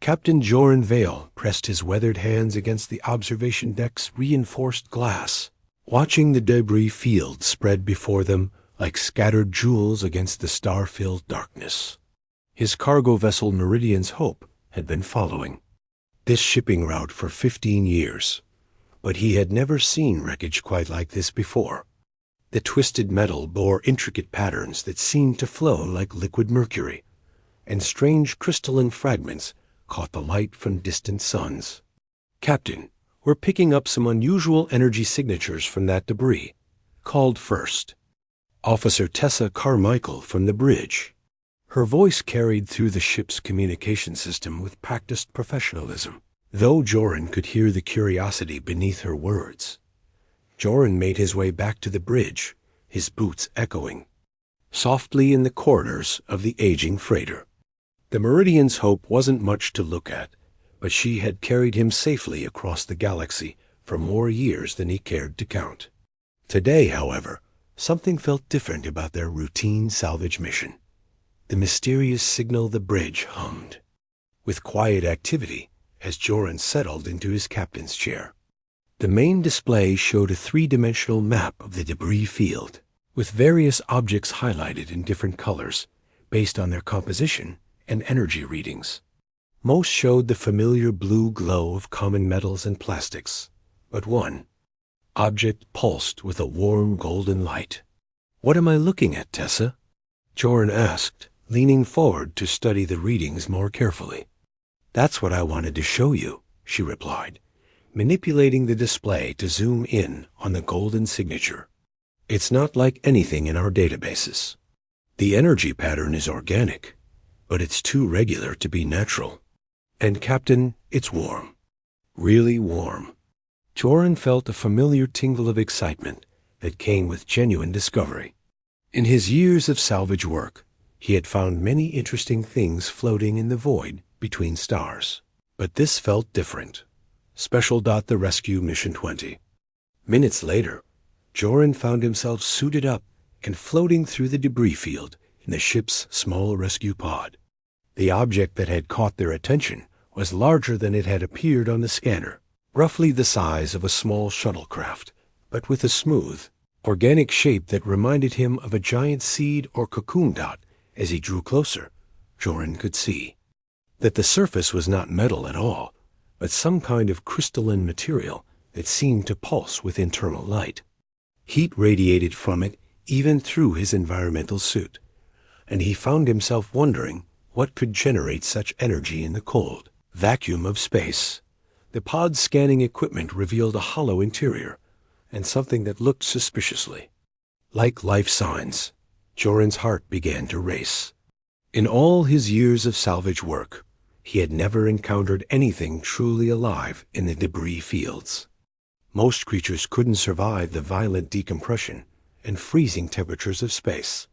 Captain Joren Vale pressed his weathered hands against the observation deck's reinforced glass, watching the debris field spread before them like scattered jewels against the star-filled darkness. His cargo vessel Meridian's Hope had been following this shipping route for 15 years, but he had never seen wreckage quite like this before. The twisted metal bore intricate patterns that seemed to flow like liquid mercury, and strange crystalline fragments caught the light from distant suns. "Captain, we're picking up some unusual energy signatures from that debris," called first Officer Tessa Carmichael from the bridge. Her voice carried through the ship's communication system with practiced professionalism, though Joren could hear the curiosity beneath her words. Joren made his way back to the bridge, his boots echoing softly in the corridors of the aging freighter. The Meridian's Hope wasn't much to look at, but she had carried him safely across the galaxy for more years than he cared to count. Today, however, something felt different about their routine salvage mission. The mysterious signal the bridge hummed with quiet activity as Joren settled into his captain's chair. The main display showed a three-dimensional map of the debris field, with various objects highlighted in different colors based on their composition and energy readings. Most showed the familiar blue glow of common metals and plastics, but one object pulsed with a warm golden light. "What am I looking at, Tessa?" Joren asked, leaning forward to study the readings more carefully. "That's what I wanted to show you," she replied, manipulating the display to zoom in on the golden signature. "It's not like anything in our databases. The energy pattern is organic, but it's too regular to be natural. And, Captain, it's warm. Really warm." Joren felt a familiar tingle of excitement that came with genuine discovery. In his years of salvage work, he had found many interesting things floating in the void between stars. But this felt different. Special. The Rescue Mission 20. Minutes later, Joren found himself suited up and floating through the debris field in the ship's small rescue pod. The object that had caught their attention was larger than it had appeared on the scanner, roughly the size of a small shuttlecraft, but with a smooth, organic shape that reminded him of a giant seed or cocoon dot. As he drew closer, Joren could see that the surface was not metal at all, but some kind of crystalline material that seemed to pulse with internal light. Heat radiated from it even through his environmental suit, and he found himself wondering what could generate such energy in the cold vacuum of space. The pod's scanning equipment revealed a hollow interior and something that looked suspiciously like life signs. Joren's heart began to race. In all his years of salvage work, he had never encountered anything truly alive in the debris fields. Most creatures couldn't survive the violent decompression and freezing temperatures of space.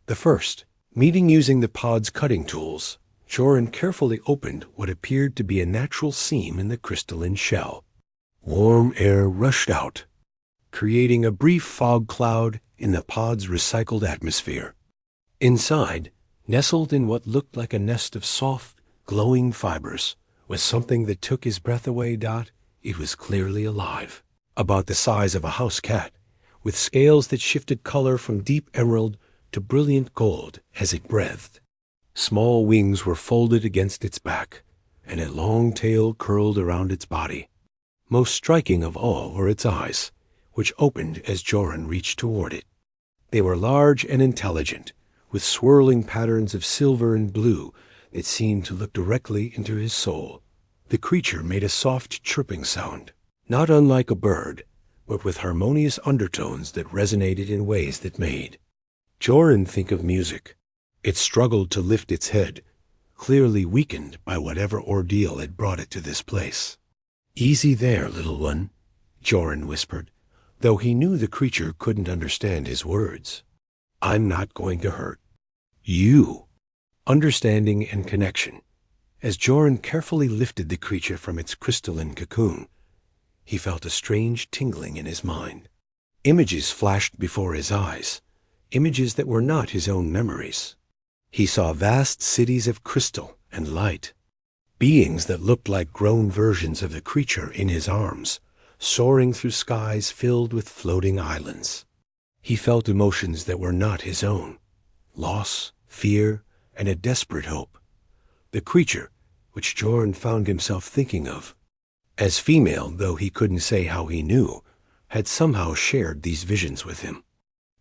The first, meeting using the pod's cutting tools, Joren carefully opened what appeared to be a natural seam in the crystalline shell. Warm air rushed out, creating a brief fog cloud in the pod's recycled atmosphere. Inside, nestled in what looked like a nest of soft, glowing fibers, was something that took his breath away. It was clearly alive, about the size of a house cat, with scales that shifted color from deep emerald to brilliant gold as it breathed. Small wings were folded against its back, and a long tail curled around its body. Most striking of all were its eyes, which opened as Joren reached toward it. They were large and intelligent, with swirling patterns of silver and blue that seemed to look directly into his soul. The creature made a soft chirping sound, not unlike a bird, but with harmonious undertones that resonated in ways that made Joren think of music. It struggled to lift its head, clearly weakened by whatever ordeal had brought it to this place. "Easy there, little one," Joren whispered, though he knew the creature couldn't understand his words. "I'm not going to hurt you." Understanding and connection. As Joren carefully lifted the creature from its crystalline cocoon, he felt a strange tingling in his mind. Images flashed before his eyes, images that were not his own memories. He saw vast cities of crystal and light, beings that looked like grown versions of the creature in his arms, soaring through skies filled with floating islands. He felt emotions that were not his own: loss, fear, and a desperate hope. The creature, which Joren found himself thinking of, as female though he couldn't say how he knew, had somehow shared these visions with him.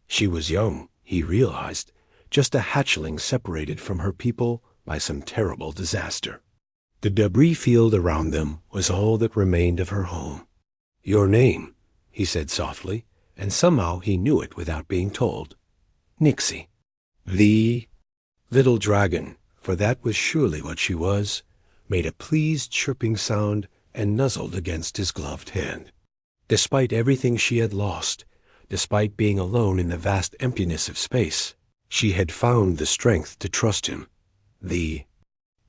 She was young, he realized, just a hatchling separated from her people by some terrible disaster. The debris field around them was all that remained of her home. "Your name," he said softly, and somehow he knew it without being told. "Nixie." The little dragon, for that was surely what she was, made a pleased chirping sound and nuzzled against his gloved hand. Despite everything she had lost, despite being alone in the vast emptiness of space, she had found the strength to trust him. The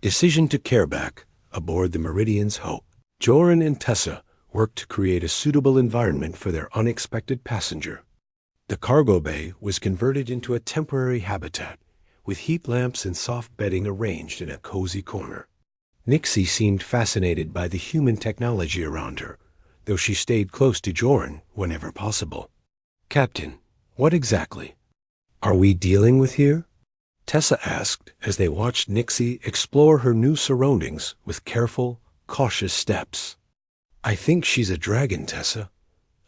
decision to care back aboard the Meridian's Hope. Joren and Tessa worked to create a suitable environment for their unexpected passenger. The cargo bay was converted into a temporary habitat, with heat lamps and soft bedding arranged in a cozy corner. Nixie seemed fascinated by the human technology around her, though she stayed close to Joren whenever possible. "Captain, what exactly are we dealing with here?" Tessa asked as they watched Nixie explore her new surroundings with careful, cautious steps. "I think she's a dragon, Tessa.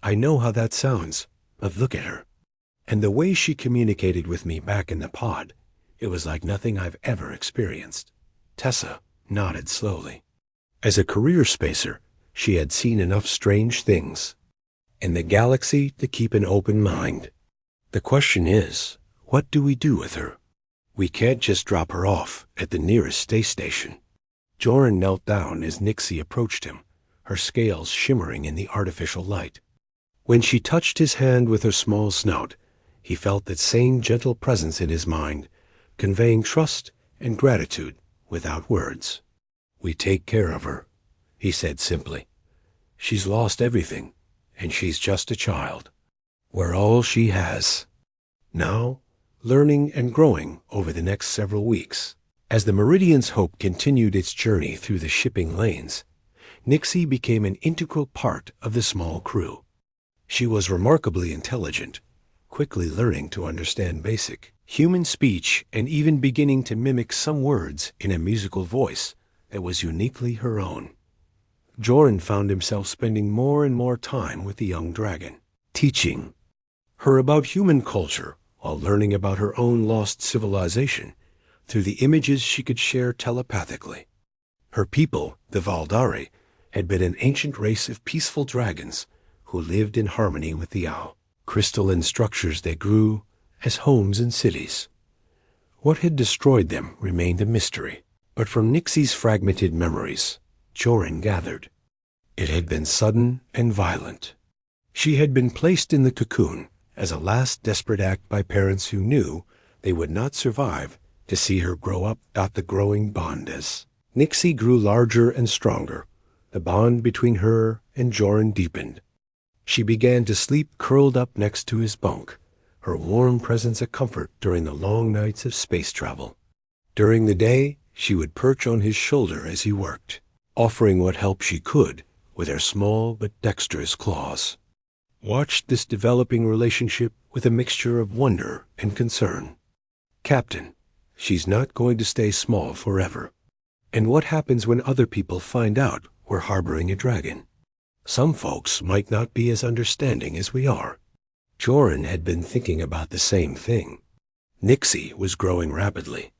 I know how that sounds, but look at her. And the way she communicated with me back in the pod, it was like nothing I've ever experienced." Tessa nodded slowly. As a career spacer, she had seen enough strange things in the galaxy to keep an open mind. "The question is, what do we do with her? We can't just drop her off at the nearest space station." Joren knelt down as Nixie approached him, her scales shimmering in the artificial light. When she touched his hand with her small snout, he felt that same gentle presence in his mind, conveying trust and gratitude without words. "We take care of her," he said simply. "She's lost everything, and she's just a child. We're all she has. Now, learning and growing over the next several weeks." As the Meridian's Hope continued its journey through the shipping lanes, Nixie became an integral part of the small crew. She was remarkably intelligent, quickly learning to understand basic human speech and even beginning to mimic some words in a musical voice that was uniquely her own. Joren found himself spending more and more time with the young dragon, teaching her about human culture while learning about her own lost civilization through the images she could share telepathically. Her people, the Valdari, had been an ancient race of peaceful dragons who lived in harmony with the owl. Crystalline structures they grew as homes and cities. What had destroyed them remained a mystery, but from Nixie's fragmented memories, Joren gathered, it had been sudden and violent. She had been placed in the cocoon as a last desperate act by parents who knew they would not survive to see her grow up. The growing bond as Nixie grew larger and stronger, the bond between her and Joren deepened. She began to sleep curled up next to his bunk, her warm presence a comfort during the long nights of space travel. During the day, she would perch on his shoulder as he worked, offering what help she could with her small but dexterous claws. Watched this developing relationship with a mixture of wonder and concern. "Captain, she's not going to stay small forever. And what happens when other people find out we're harboring a dragon? Some folks might not be as understanding as we are." Joren had been thinking about the same thing. Nixie was growing rapidly,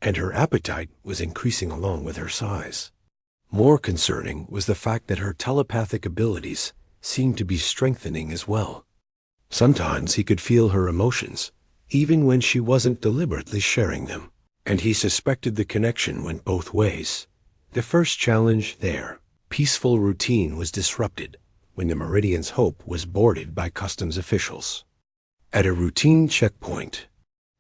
and her appetite was increasing along with her size. More concerning was the fact that her telepathic abilities seemed to be strengthening as well. Sometimes he could feel her emotions, even when she wasn't deliberately sharing them, and he suspected the connection went both ways. The first challenge there, peaceful routine, was disrupted when the Meridian's Hope was boarded by customs officials. At a routine checkpoint,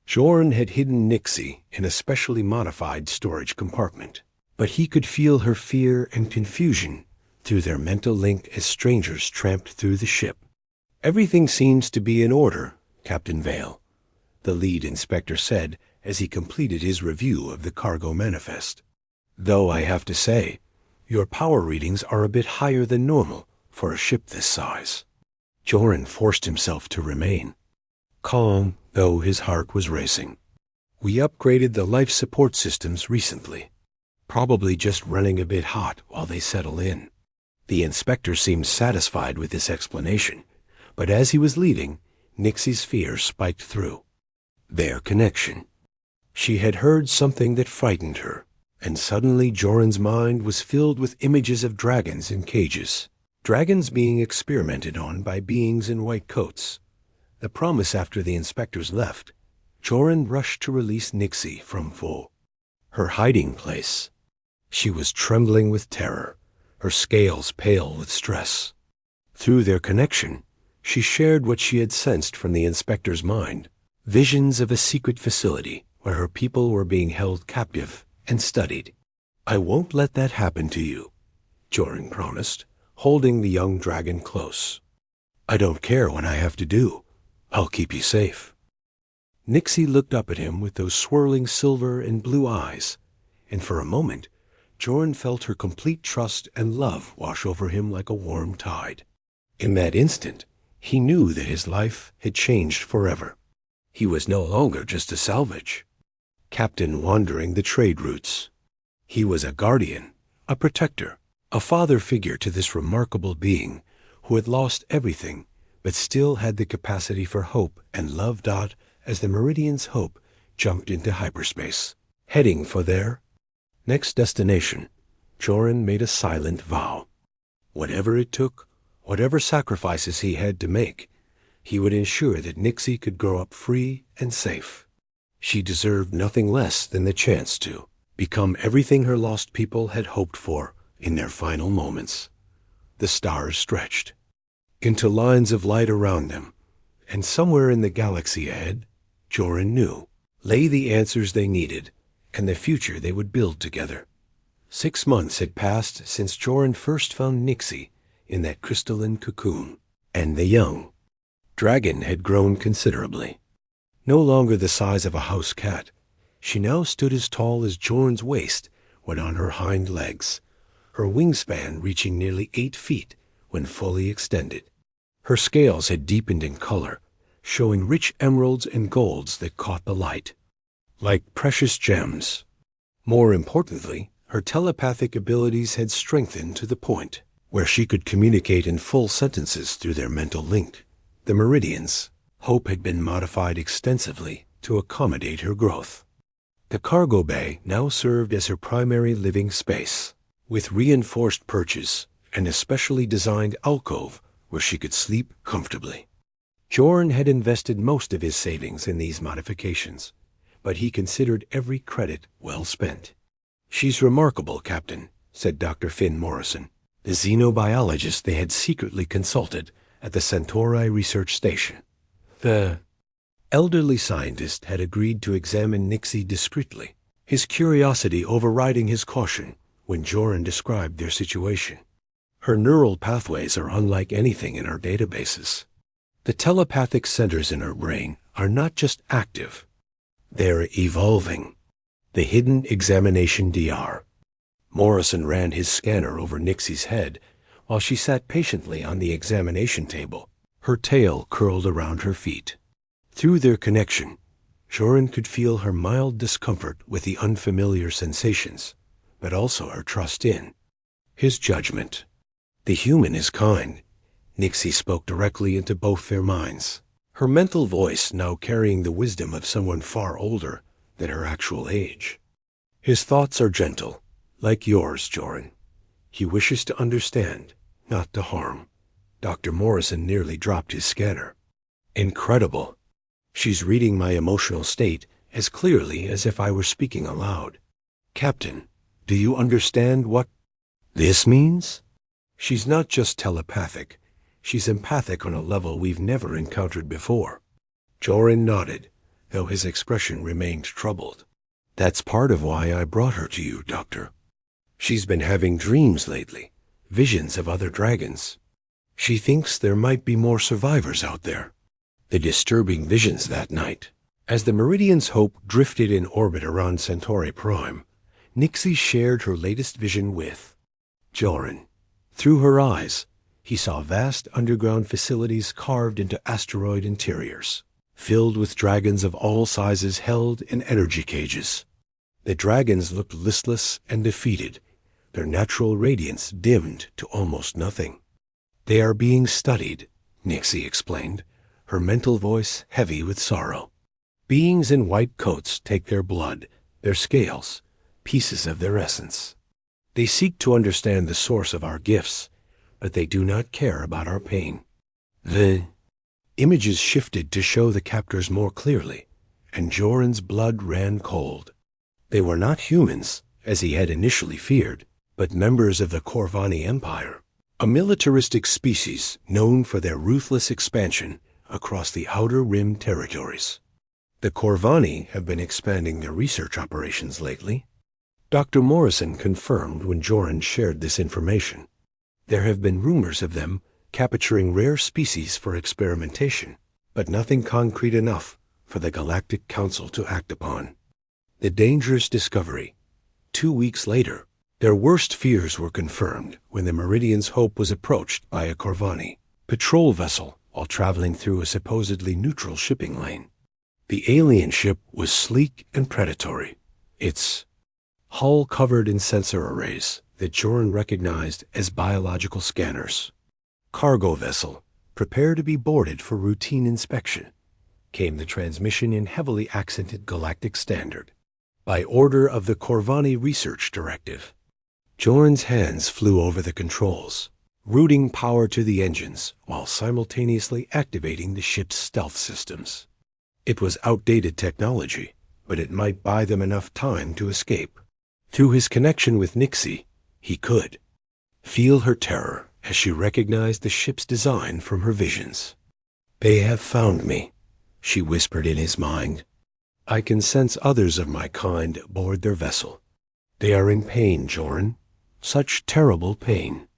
Joren had hidden Nixie in a specially modified storage compartment, but he could feel her fear and confusion through their mental link as strangers tramped through the ship. "Everything seems to be in order, Captain Vale," the lead inspector said as he completed his review of the cargo manifest. Though I have to say, your power readings are a bit higher than normal for a ship this size. Joren forced himself to remain calm, though his heart was racing. We upgraded the life support systems recently. Probably just running a bit hot while they settle in. The inspector seemed satisfied with this explanation, but as he was leaving, Nixie's fear spiked through. Their connection. She had heard something that frightened her, and suddenly Joren's mind was filled with images of dragons in cages. Dragons being experimented on by beings in white coats. The promise after the inspectors left, Joren rushed to release Nixie from Vale, her hiding place. She was trembling with terror, her scales pale with stress. Through their connection, she shared what she had sensed from the inspector's mind, visions of a secret facility where her people were being held captive and studied. "I won't let that happen to you," Joren promised, holding the young dragon close. "I don't care what I have to do. I'll keep you safe." Nixie looked up at him with those swirling silver and blue eyes, and for a moment, Joren felt her complete trust and love wash over him like a warm tide. In that instant, he knew that his life had changed forever. He was no longer just a salvage, captain wandering the trade routes. He was a guardian, a protector, a father figure to this remarkable being who had lost everything but still had the capacity for hope and love. As the Meridian's hope jumped into hyperspace, heading for their next destination, Joren made a silent vow. Whatever it took, whatever sacrifices he had to make, he would ensure that Nixie could grow up free and safe. She deserved nothing less than the chance to become everything her lost people had hoped for in their final moments. The stars stretched into lines of light around them, and somewhere in the galaxy ahead, Joren knew, lay the answers they needed and the future they would build together. 6 months had passed since Joren first found Nixie in that crystalline cocoon, and the young dragon had grown considerably. No longer the size of a house cat, she now stood as tall as Joren's waist when on her hind legs, her wingspan reaching nearly 8 feet when fully extended. Her scales had deepened in color, showing rich emeralds and golds that caught the light, like precious gems. More importantly, her telepathic abilities had strengthened to the point where she could communicate in full sentences through their mental link. The Meridians' hope had been modified extensively to accommodate her growth. The cargo bay now served as her primary living space, with reinforced perches and a specially designed alcove where she could sleep comfortably. Joren had invested most of his savings in these modifications, but he considered every credit well spent. "She's remarkable, Captain," said Dr. Finn Morrison, the xenobiologist they had secretly consulted at the Centauri Research Station. The elderly scientist had agreed to examine Nixie discreetly, his curiosity overriding his caution when Joren described their situation. "Her neural pathways are unlike anything in our databases. The telepathic centers in her brain are not just active, they're evolving." The hidden examination DR. Morrison ran his scanner over Nixie's head while she sat patiently on the examination table, her tail curled around her feet. Through their connection, Joren could feel her mild discomfort with the unfamiliar sensations, but also her trust in his judgment. "The human is kind." Nixie spoke directly into both their minds, her mental voice now carrying the wisdom of someone far older than her actual age. "His thoughts are gentle, like yours, Joren. He wishes to understand, not to harm." Dr. Morrison nearly dropped his scanner. "Incredible. She's reading my emotional state as clearly as if I were speaking aloud. Captain, do you understand what this means? She's not just telepathic. She's empathic on a level we've never encountered before." Joren nodded, though his expression remained troubled. "That's part of why I brought her to you, Doctor. She's been having dreams lately, visions of other dragons. She thinks there might be more survivors out there." The disturbing visions that night. As the Meridian's hope drifted in orbit around Centauri Prime, Nixie shared her latest vision with Joren. Through her eyes, he saw vast underground facilities carved into asteroid interiors, filled with dragons of all sizes held in energy cages. The dragons looked listless and defeated, their natural radiance dimmed to almost nothing. "They are being studied," Nixie explained, her mental voice heavy with sorrow. "Beings in white coats take their blood, their scales, pieces of their essence. They seek to understand the source of our gifts, but they do not care about our pain." The images shifted to show the captors more clearly, and Joren's blood ran cold. They were not humans, as he had initially feared, but members of the Corvani Empire, a militaristic species known for their ruthless expansion across the Outer Rim territories. The Corvani have been expanding their research operations lately. Dr. Morrison confirmed when Joren shared this information. There have been rumors of them capturing rare species for experimentation, but nothing concrete enough for the Galactic Council to act upon. The dangerous discovery. 2 weeks later, their worst fears were confirmed when the Meridian's Hope was approached by a Corvani patrol vessel while traveling through a supposedly neutral shipping lane. The alien ship was sleek and predatory, its hull covered in sensor arrays that Joren recognized as biological scanners. "Cargo vessel, prepare to be boarded for routine inspection," came the transmission in heavily accented galactic standard. By order of the Corvani Research Directive. Joren's hands flew over the controls, routing power to the engines while simultaneously activating the ship's stealth systems. It was outdated technology, but it might buy them enough time to escape. Through his connection with Nixie, he could feel her terror as she recognized the ship's design from her visions. "They have found me," she whispered in his mind. "I can sense others of my kind aboard their vessel. They are in pain, Joren. Such terrible pain."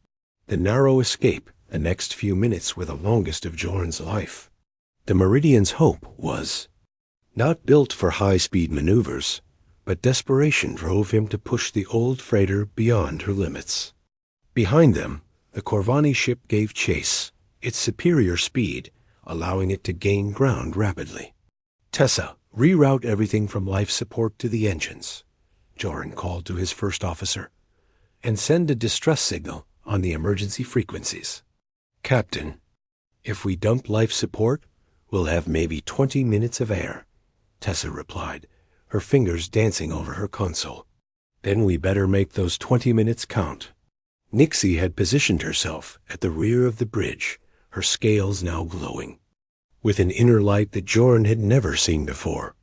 The narrow escape, the next few minutes were the longest of Joren's life. The Meridian's Hope was not built for high-speed maneuvers, but desperation drove him to push the old freighter beyond her limits. Behind them, the Corvani ship gave chase, its superior speed allowing it to gain ground rapidly. "Tessa, reroute everything from life support to the engines," Joren called to his first officer, "and send a distress signal on the emergency frequencies." "Captain, if we dump life support, we'll have maybe 20 minutes of air," Tessa replied, her fingers dancing over her console. "Then we better make those 20 minutes count." Nixie had positioned herself at the rear of the bridge, her scales now glowing, with an inner light that Joren had never seen before.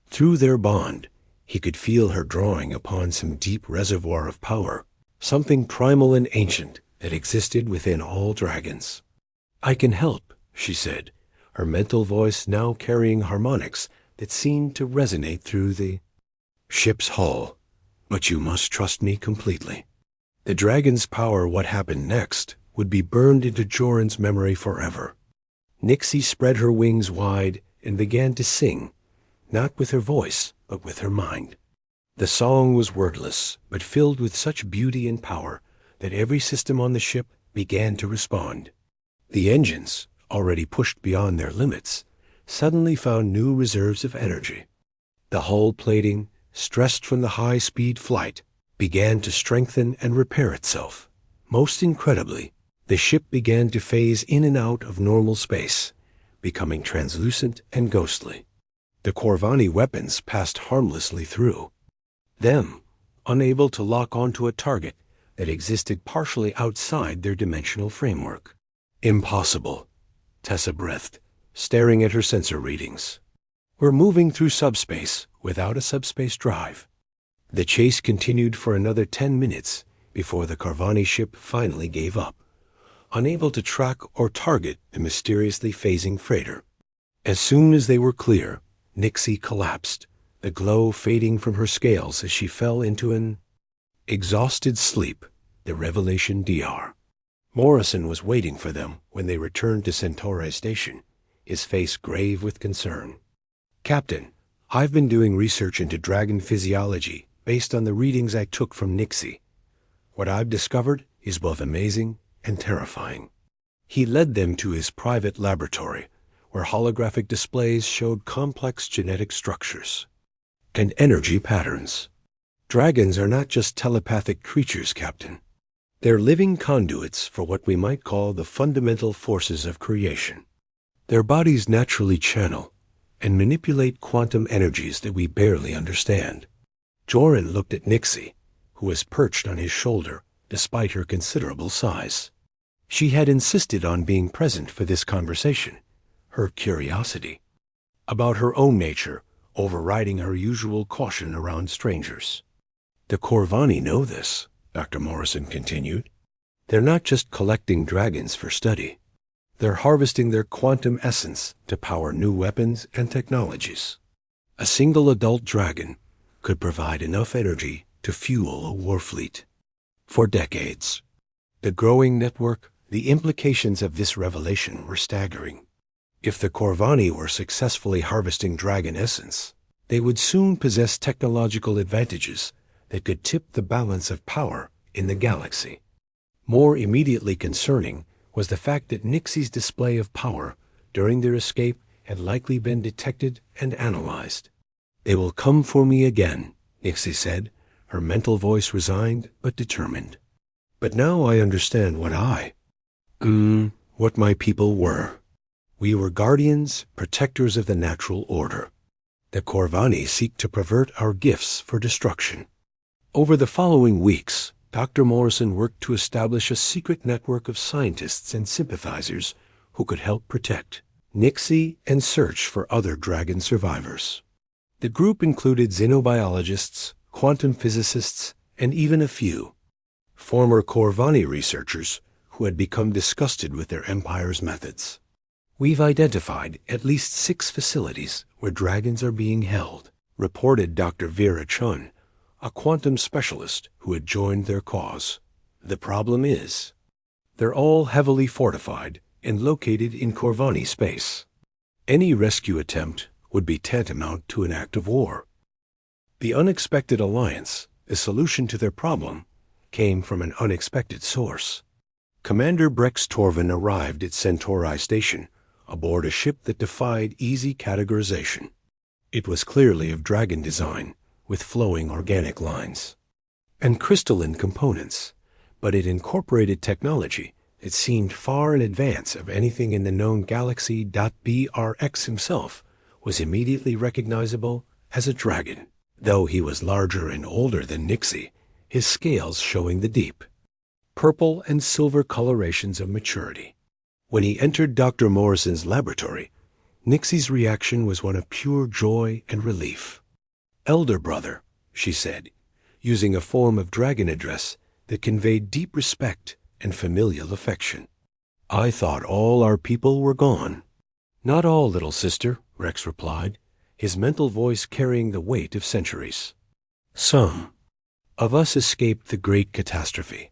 Through their bond, he could feel her drawing upon some deep reservoir of power, something primal and ancient that existed within all dragons. "I can help," she said, her mental voice now carrying harmonics that seemed to resonate through the ship's hull. "But you must trust me completely." The dragon's power, what happened next, would be burned into Joren's memory forever. Nixie spread her wings wide and began to sing, not with her voice, but with her mind. The song was wordless, but filled with such beauty and power that every system on the ship began to respond. The engines, already pushed beyond their limits, suddenly found new reserves of energy. The hull plating, stressed from the high-speed flight, began to strengthen and repair itself. Most incredibly, the ship began to phase in and out of normal space, becoming translucent and ghostly. The Corvani weapons passed harmlessly through. Them, unable to lock onto a target that existed partially outside their dimensional framework. "Impossible," Tessa breathed, staring at her sensor readings. "We're moving through subspace without a subspace drive." The chase continued for another 10 minutes before the Corvani ship finally gave up, unable to track or target the mysteriously phasing freighter. As soon as they were clear, Nixie collapsed, the glow fading from her scales as she fell into an exhausted sleep, the Revelation DR. Morrison was waiting for them when they returned to Centauri Station, his face grave with concern. "Captain, I've been doing research into dragon physiology based on the readings I took from Nixie. What I've discovered is both amazing and terrifying. He led them to his private laboratory, where holographic displays showed complex genetic structures and energy patterns. Dragons are not just telepathic creatures, Captain. They're living conduits for what we might call the fundamental forces of creation. Their bodies naturally channel and manipulate quantum energies that we barely understand. Joren looked at Nixie, who was perched on his shoulder despite her considerable size. She had insisted on being present for this conversation, her curiosity about her own nature overriding her usual caution around strangers. The Corvani know this, Dr. Morrison continued. They're not just collecting dragons for study. They're harvesting their quantum essence to power new weapons and technologies. A single adult dragon could provide enough energy to fuel a war fleet. For decades. The growing network, the implications of this revelation were staggering. If the Corvani were successfully harvesting dragon essence, they would soon possess technological advantages that could tip the balance of power in the galaxy. More immediately concerning was the fact that Nixie's display of power during their escape had likely been detected and analyzed. "They will come for me again," Nixie said, her mental voice resigned but determined. "But now I understand what my people were. We were guardians, protectors of the natural order. The Corvani seek to pervert our gifts for destruction." Over the following weeks, Dr. Morrison worked to establish a secret network of scientists and sympathizers who could help protect Nixie and search for other dragon survivors. The group included xenobiologists, quantum physicists, and even a few former Corvani researchers who had become disgusted with their empire's methods. "We've identified at least 6 facilities where dragons are being held," reported Dr. Vera Chun, a quantum specialist who had joined their cause. "The problem is, they're all heavily fortified and located in Corvani space. Any rescue attempt would be tantamount to an act of war." The unexpected alliance, the solution to their problem, came from an unexpected source. Commander Brex Torvin arrived at Centauri Station aboard a ship that defied easy categorization. It was clearly of dragon design, with flowing organic lines and crystalline components, but it incorporated technology that seemed far in advance of anything in the known galaxy. Brx himself was immediately recognizable as a dragon, though he was larger and older than Nixie, his scales showing the deep purple and silver colorations of maturity. When he entered Dr. Morrison's laboratory, Nixie's reaction was one of pure joy and relief. "Elder brother," she said, using a form of dragon address that conveyed deep respect and familial affection. "I thought all our people were gone." "Not all, little sister," Rex replied, his mental voice carrying the weight of centuries. "Some of us escaped the great catastrophe,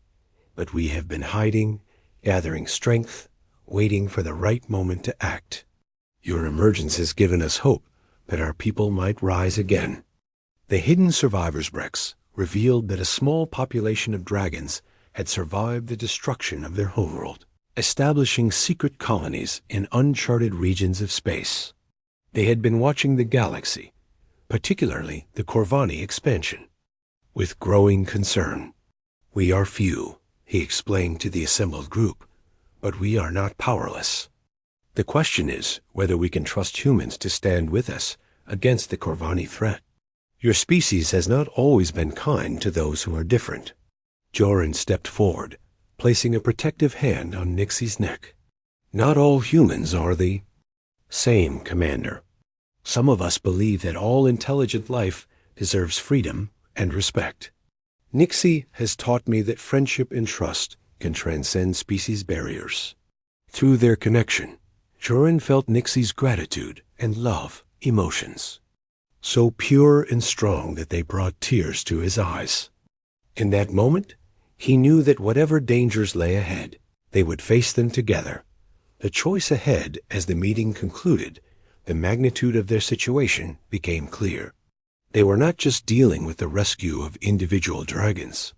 but we have been hiding, gathering strength, waiting for the right moment to act. Your emergence has given us hope that our people might rise again." The hidden survivors, Brex, revealed that a small population of dragons had survived the destruction of their homeworld, establishing secret colonies in uncharted regions of space. They had been watching the galaxy, particularly the Corvani expansion, with growing concern. "We are few," he explained to the assembled group, "but we are not powerless. The question is whether we can trust humans to stand with us against the Corvani threat. Your species has not always been kind to those who are different." Joren stepped forward, placing a protective hand on Nixie's neck. "Not all humans are the same, Commander. Some of us believe that all intelligent life deserves freedom and respect. Nixie has taught me that friendship and trust can transcend species barriers." Through their connection, Joren felt Nixie's gratitude and love emotions, so pure and strong that they brought tears to his eyes. In that moment, he knew that whatever dangers lay ahead, they would face them together. The choice ahead, as the meeting concluded, the magnitude of their situation became clear. They were not just dealing with the rescue of individual dragons,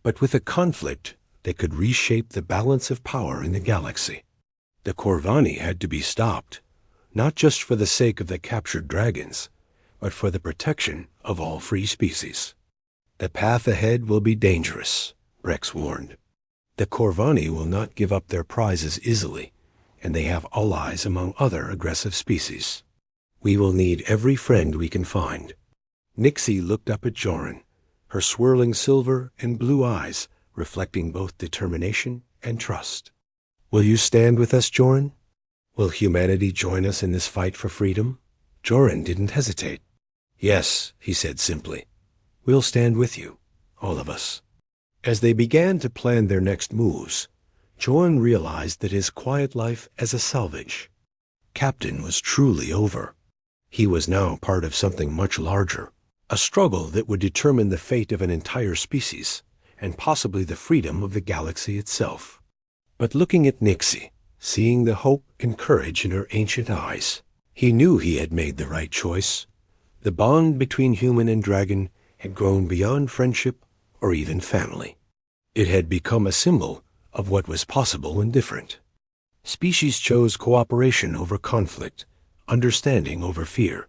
but with a conflict that could reshape the balance of power in the galaxy. The Corvani had to be stopped, not just for the sake of the captured dragons, but for the protection of all free species. The path ahead will be dangerous, Brex warned. The Corvani will not give up their prizes easily, and they have allies among other aggressive species. We will need every friend we can find. Nixie looked up at Joren, her swirling silver and blue eyes reflecting both determination and trust. Will you stand with us, Joren? Will humanity join us in this fight for freedom? Joren didn't hesitate. Yes, he said simply. We'll stand with you, all of us. As they began to plan their next moves, Joren realized that his quiet life as a salvage captain was truly over. He was now part of something much larger, a struggle that would determine the fate of an entire species, and possibly the freedom of the galaxy itself. But looking at Nixie, seeing the hope and courage in her ancient eyes, he knew he had made the right choice. The bond between human and dragon had grown beyond friendship or even family. It had become a symbol of what was possible and different. Species chose cooperation over conflict, understanding over fear.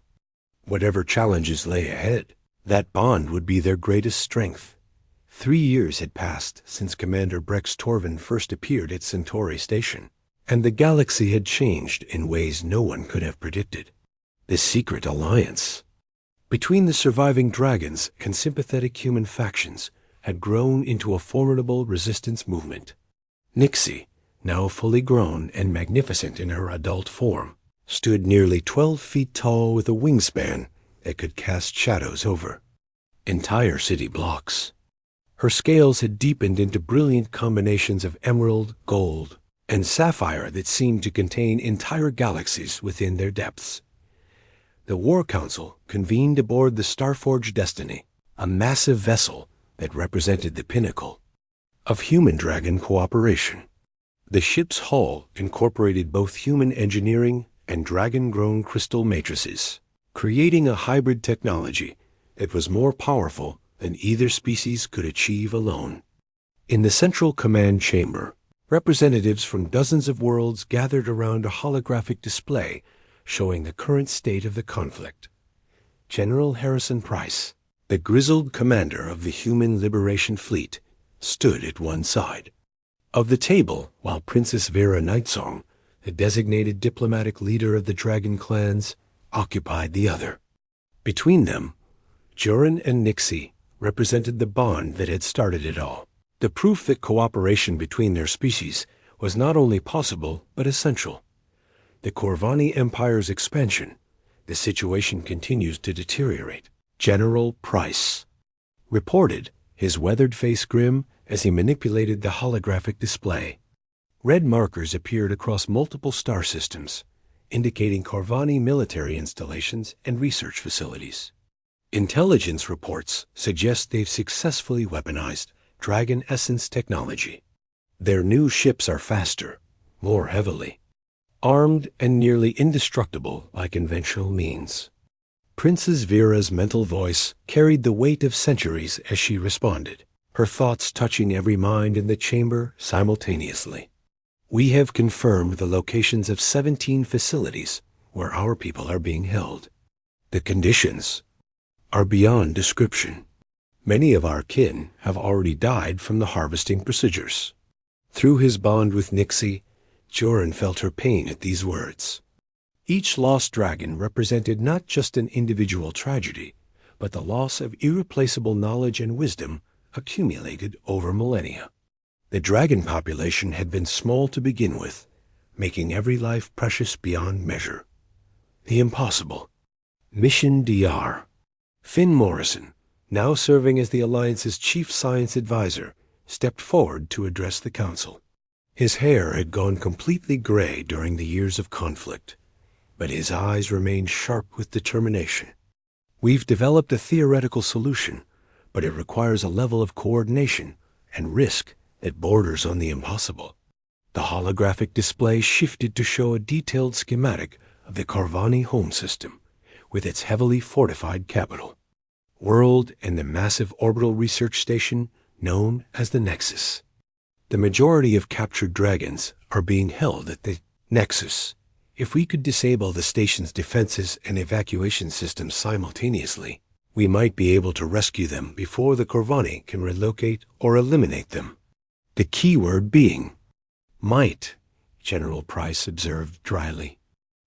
Whatever challenges lay ahead, that bond would be their greatest strength. 3 years had passed since Commander Brex Torvin first appeared at Centauri Station, and the galaxy had changed in ways no one could have predicted. This secret alliance between the surviving dragons and sympathetic human factions had grown into a formidable resistance movement. Nixie, now fully grown and magnificent in her adult form, stood nearly 12 feet tall with a wingspan that could cast shadows over entire city blocks. Her scales had deepened into brilliant combinations of emerald, gold, and sapphire that seemed to contain entire galaxies within their depths. The War Council convened aboard the Starforged Destiny, a massive vessel that represented the pinnacle of human-dragon cooperation. The ship's hull incorporated both human engineering and dragon-grown crystal matrices, creating a hybrid technology that was more powerful than either species could achieve alone. In the central command chamber, representatives from dozens of worlds gathered around a holographic display showing the current state of the conflict. General Harrison Price, the grizzled commander of the Human Liberation Fleet, stood at one side of the table, while Princess Vera Nightsong, the designated diplomatic leader of the dragon clans, occupied the other. Between them, Joren and Nixie represented the bond that had started it all, the proof that cooperation between their species was not only possible but essential. The Corvani Empire's expansion, the situation continues to deteriorate. General Price reported, his weathered face grim as he manipulated the holographic display. Red markers appeared across multiple star systems, indicating Corvani military installations and research facilities. Intelligence reports suggest they've successfully weaponized Dragon Essence technology. Their new ships are faster, more heavily armed, and nearly indestructible by conventional means. Princess Vera's mental voice carried the weight of centuries as she responded, her thoughts touching every mind in the chamber simultaneously. We have confirmed the locations of 17 facilities where our people are being held. The conditions are beyond description. Many of our kin have already died from the harvesting procedures. Through his bond with Nixie, Joren felt her pain at these words. Each lost dragon represented not just an individual tragedy, but the loss of irreplaceable knowledge and wisdom accumulated over millennia. The dragon population had been small to begin with, making every life precious beyond measure. The impossible. Mission DR. Finn Morrison, now serving as the Alliance's chief science advisor, stepped forward to address the council. His hair had gone completely gray during the years of conflict, but his eyes remained sharp with determination. We've developed a theoretical solution, but it requires a level of coordination and risk that borders on the impossible. The holographic display shifted to show a detailed schematic of the Corvani home system, with its heavily fortified capital. world and the massive orbital research station known as the Nexus. The majority of captured dragons are being held at the Nexus. If we could disable the station's defenses and evacuation systems simultaneously, we might be able to rescue them before the Corvani can relocate or eliminate them. The key word being might, General Price observed dryly.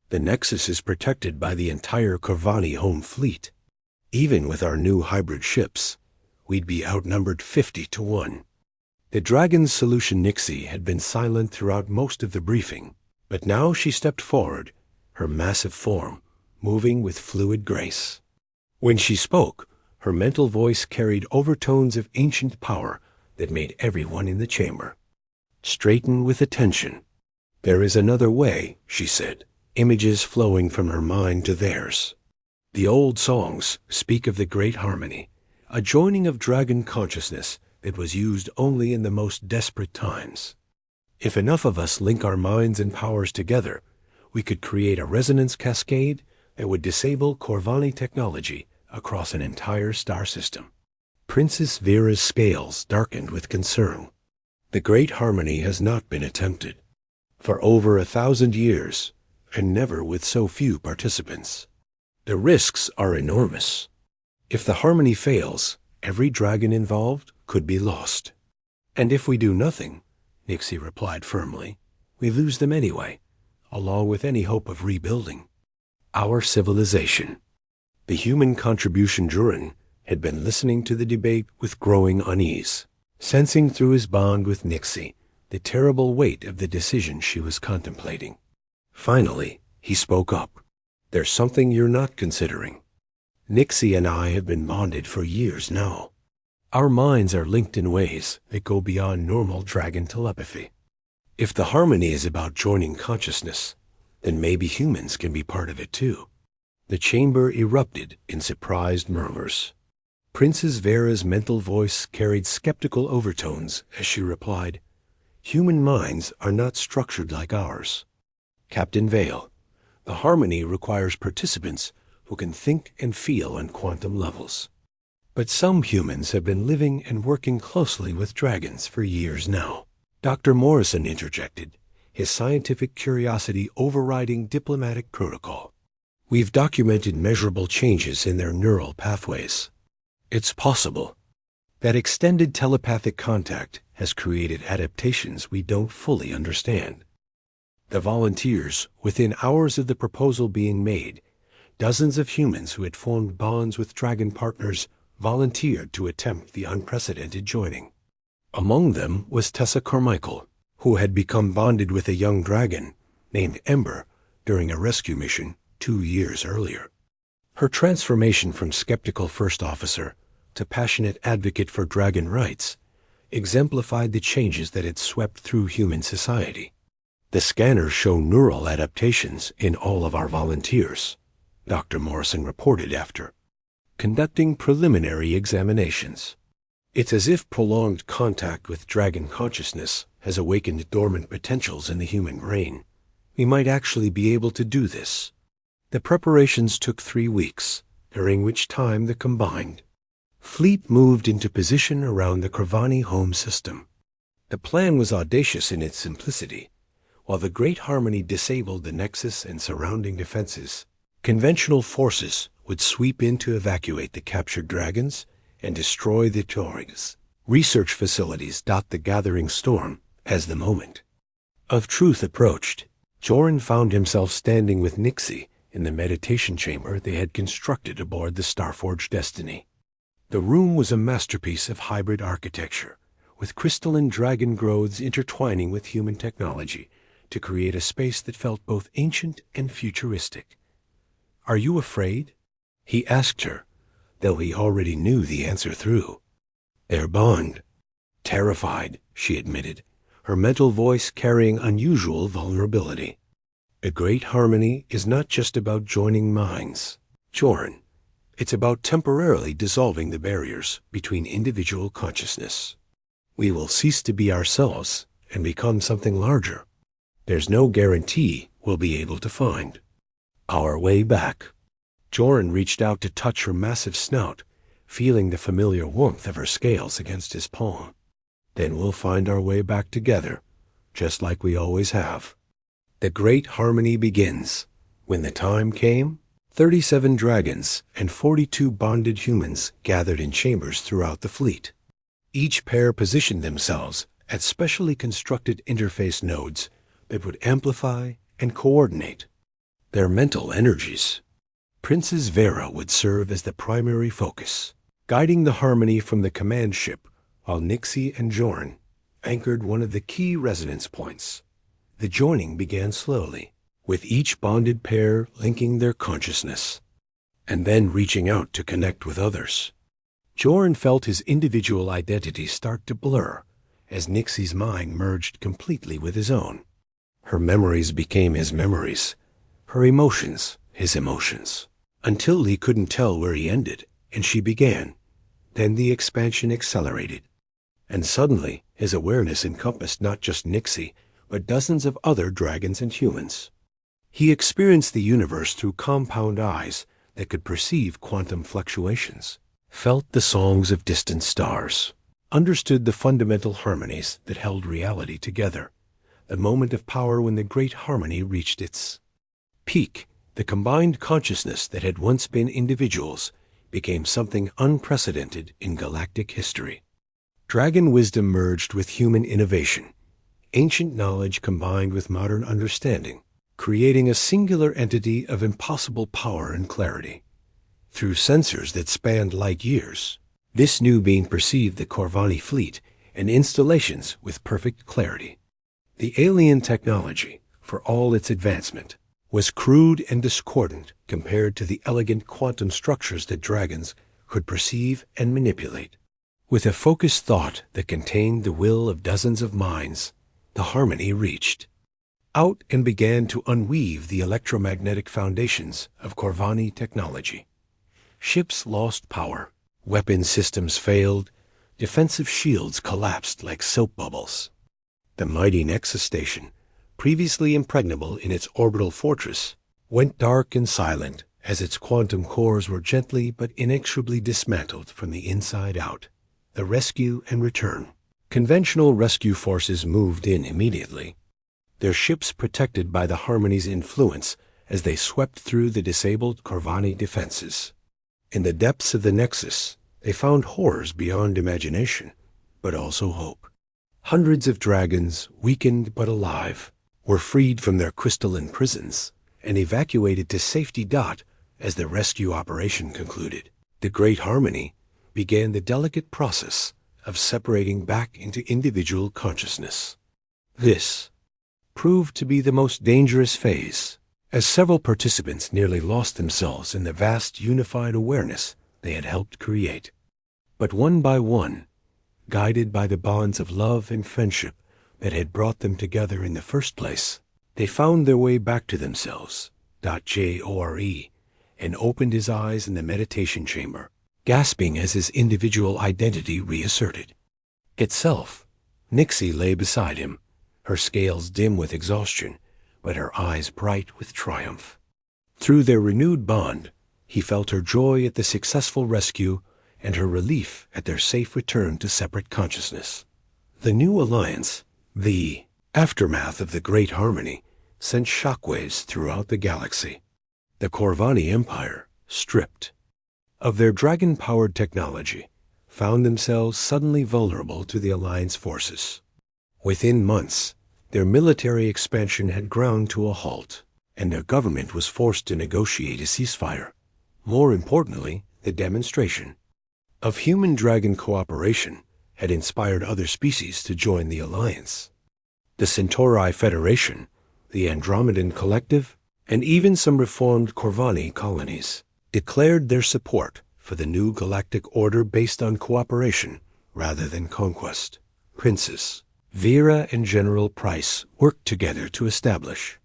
The Nexus is protected by the entire Corvani home fleet. Even with our new hybrid ships, we'd be outnumbered 50-1. The Dragon's solution Nixie had been silent throughout most of the briefing, but now she stepped forward, her massive form moving with fluid grace. When she spoke, her mental voice carried overtones of ancient power that made everyone in the chamber straighten with attention. There is another way, she said, images flowing from her mind to theirs. The old songs speak of the great harmony, a joining of dragon consciousness that was used only in the most desperate times. If enough of us link our minds and powers together, we could create a resonance cascade that would disable Corvani technology across an entire star system. Princess Vera's scales darkened with concern. The great harmony has not been attempted for over 1,000 years, and never with so few participants. The risks are enormous. If the harmony fails, every dragon involved could be lost. And if we do nothing, Nixie replied firmly, we lose them anyway, along with any hope of rebuilding our civilization. The human contribution Joren had been listening to the debate with growing unease, sensing through his bond with Nixie the terrible weight of the decision she was contemplating. Finally, he spoke up. There's something you're not considering. Nixie and I have been bonded for years now. Our minds are linked in ways that go beyond normal dragon telepathy. If the harmony is about joining consciousness, then maybe humans can be part of it too. The chamber erupted in surprised murmurs. Princess Vera's mental voice carried skeptical overtones as she replied, "Human minds are not structured like ours. Captain Vale, the harmony requires participants who can think and feel on quantum levels. But some humans have been living and working closely with dragons for years now." Dr. Morrison interjected, his scientific curiosity overriding diplomatic protocol. "We've documented measurable changes in their neural pathways. It's possible that extended telepathic contact has created adaptations we don't fully understand." The volunteers, within hours of the proposal being made, dozens of humans who had formed bonds with dragon partners volunteered to attempt the unprecedented joining. Among them was Tessa Carmichael, who had become bonded with a young dragon named Ember during a rescue mission 2 years earlier. Her transformation from skeptical first officer to passionate advocate for dragon rights exemplified the changes that had swept through human society. "The scanners show neural adaptations in all of our volunteers," Dr. Morrison reported after conducting preliminary examinations. "It's as if prolonged contact with dragon consciousness has awakened dormant potentials in the human brain. We might actually be able to do this." The preparations took 3 weeks, during which time the combined fleet moved into position around the Corvani home system. The plan was audacious in its simplicity. While the Great Harmony disabled the Nexus and surrounding defenses, conventional forces would sweep in to evacuate the captured dragons and destroy the Torings. Research facilities dot the gathering storm as the moment of truth approached. Joren found himself standing with Nixie in the meditation chamber they had constructed aboard the Starforge Destiny. The room was a masterpiece of hybrid architecture, with crystalline dragon growths intertwining with human technology to create a space that felt both ancient and futuristic. "Are you afraid?" he asked her, though he already knew the answer through their bond. "Terrified," she admitted, her mental voice carrying unusual vulnerability. "A great harmony is not just about joining minds, Joren. It's about temporarily dissolving the barriers between individual consciousness. We will cease to be ourselves and become something larger. There's no guarantee we'll be able to find our way back." Joren reached out to touch her massive snout, feeling the familiar warmth of her scales against his palm. "Then we'll find our way back together, just like we always have." The great harmony begins. When the time came, 37 dragons and 42 bonded humans gathered in chambers throughout the fleet. Each pair positioned themselves at specially constructed interface nodes that would amplify and coordinate their mental energies. Princess Vera would serve as the primary focus, guiding the harmony from the command ship, while Nixie and Joren anchored one of the key resonance points. The joining began slowly, with each bonded pair linking their consciousness, and then reaching out to connect with others. Joren felt his individual identity start to blur as Nixie's mind merged completely with his own. Her memories became his memories, her emotions his emotions, until he couldn't tell where he ended and she began. Then the expansion accelerated, and suddenly his awareness encompassed not just Nixie, but dozens of other dragons and humans. He experienced the universe through compound eyes that could perceive quantum fluctuations, felt the songs of distant stars, understood the fundamental harmonies that held reality together. The moment of power when the great harmony reached its peak, the combined consciousness that had once been individuals became something unprecedented in galactic history. Dragon wisdom merged with human innovation, ancient knowledge combined with modern understanding, creating a singular entity of impossible power and clarity. Through sensors that spanned light years, this new being perceived the Corvani fleet and installations with perfect clarity. The alien technology, for all its advancement, was crude and discordant compared to the elegant quantum structures that dragons could perceive and manipulate. With a focused thought that contained the will of dozens of minds, the harmony reached out and began to unweave the electromagnetic foundations of Corvani technology. Ships lost power, weapon systems failed, defensive shields collapsed like soap bubbles. The mighty Nexus station, previously impregnable in its orbital fortress, went dark and silent as its quantum cores were gently but inexorably dismantled from the inside out. The rescue and return. Conventional rescue forces moved in immediately, their ships protected by the Harmony's influence as they swept through the disabled Corvani defenses. In the depths of the Nexus, they found horrors beyond imagination, but also hope. Hundreds of dragons, weakened but alive, were freed from their crystalline prisons and evacuated to safety as the rescue operation concluded. The Great Harmony began the delicate process of separating back into individual consciousness. This proved to be the most dangerous phase, as several participants nearly lost themselves in the vast unified awareness they had helped create. But one by one, guided by the bonds of love and friendship that had brought them together in the first place, they found their way back to themselves. Jore, and opened his eyes in the meditation chamber, gasping as his individual identity reasserted itself. Nixie lay beside him, her scales dim with exhaustion, but her eyes bright with triumph. Through their renewed bond, he felt her joy at the successful rescue and her relief at their safe return to separate consciousness. The new alliance, the aftermath of the Great Harmony, sent shockwaves throughout the galaxy. The Corvani Empire, stripped of their dragon-powered technology, found themselves suddenly vulnerable to the Alliance forces. Within months, their military expansion had ground to a halt, and their government was forced to negotiate a ceasefire. More importantly, the demonstration of human-dragon cooperation had inspired other species to join the alliance. The Centauri Federation, the Andromedan Collective, and even some reformed Corvani colonies declared their support for the new galactic order based on cooperation rather than conquest. Princess Vera and General Price worked together to establish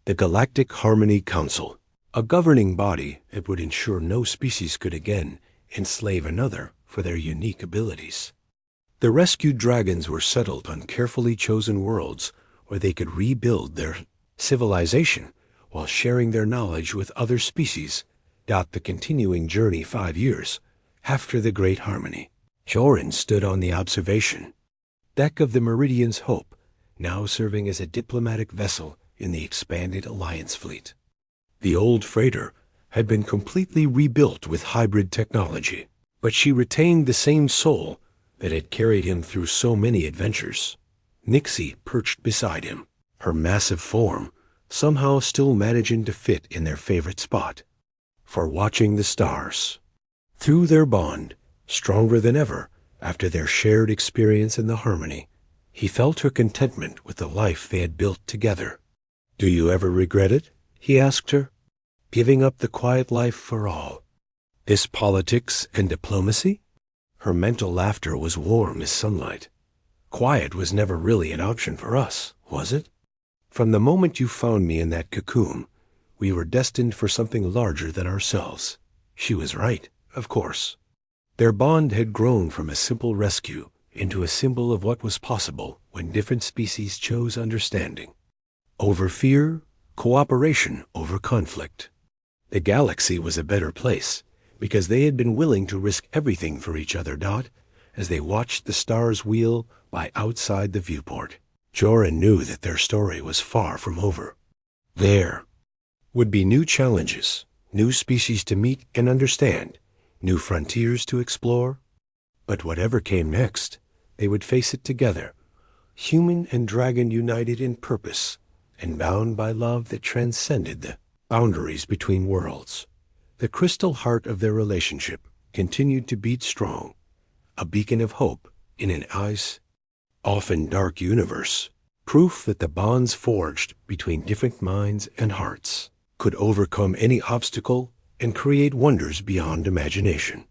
the Galactic Harmony Council, a governing body that would ensure no species could again enslave another for their unique abilities. The rescued dragons were settled on carefully chosen worlds where they could rebuild their civilization while sharing their knowledge with other species. The continuing journey 5 years after the Great Harmony. Joren stood on the observation deck of the Meridian's Hope, now serving as a diplomatic vessel in the expanded Alliance fleet. The old freighter had been completely rebuilt with hybrid technology, but she retained the same soul that had carried him through so many adventures. Nixie perched beside him, her massive form somehow still managing to fit in their favorite spot for watching the stars. Through their bond, stronger than ever after their shared experience in the Harmony, he felt her contentment with the life they had built together. "Do you ever regret it?" he asked her. "Giving up the quiet life for all. This politics and diplomacy?" Her mental laughter was warm as sunlight. "Quiet was never really an option for us, was it? From the moment you found me in that cocoon, we were destined for something larger than ourselves." She was right, of course. Their bond had grown from a simple rescue into a symbol of what was possible when different species chose understanding over fear, cooperation over conflict. The galaxy was a better place because they had been willing to risk everything for each other, as they watched the stars wheel by outside the viewport. Joren knew that their story was far from over. There would be new challenges, new species to meet and understand, new frontiers to explore. But whatever came next, they would face it together, human and dragon united in purpose and bound by love that transcended the boundaries between worlds. The crystal heart of their relationship continued to beat strong, a beacon of hope in an ice, often dark universe, proof that the bonds forged between different minds and hearts could overcome any obstacle and create wonders beyond imagination.